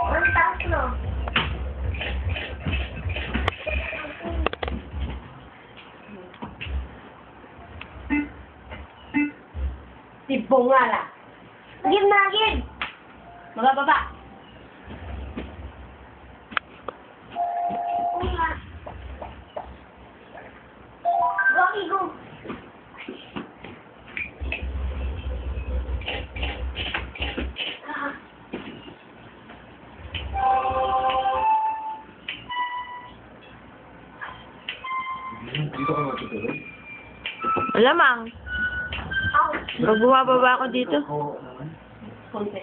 Ang tatlo. Si Bongala. Game na, game. Mababa. Una. Rocky, go. Ah. Dito ka matutulog? Alamang. Out. Pag bumababa ako dito. Oo naman. Konti.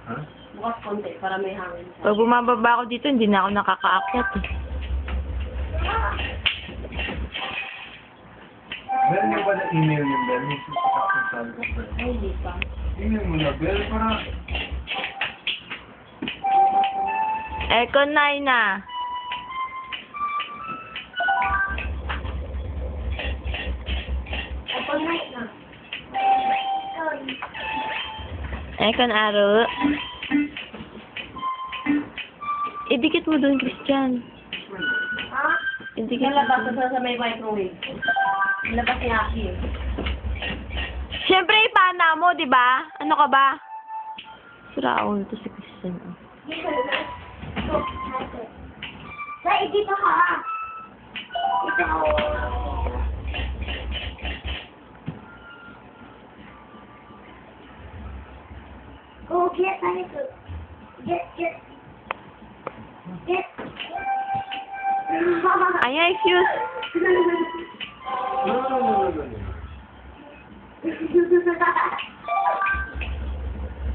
Ha? Bukas konti para may hangin. Pag bumababa ako dito, hindi na ako nakakaakyat eh. Meron niyo ba na email yung Bel? May susukapin sa akin ko. Ay, hindi pa. Email mo na, Bel, para... Econ 9 na. Ako na. Sorry. Econ Aro. Idikit mo doon, Christian. Ha? Idikit mo Nalabas dun. sa may microwave. Nalabas ni Aki. Siyempre, ipana mo, di ba? Ano ka ba? Sira ulo to si Christian. Oh. Dito na. Ito, natin. Dahil dito ka. Dito ka. Go get my food. Get. Ay, excuse. No.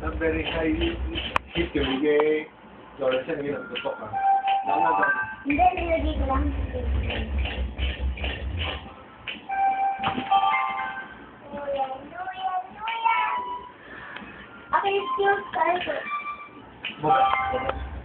Not very high. Hit yung bigay. Lord, siya naging nagtutok ka. Nakaga. Hindi, nilagay ko lang. Okay, excuse. Kaya ko. Baba.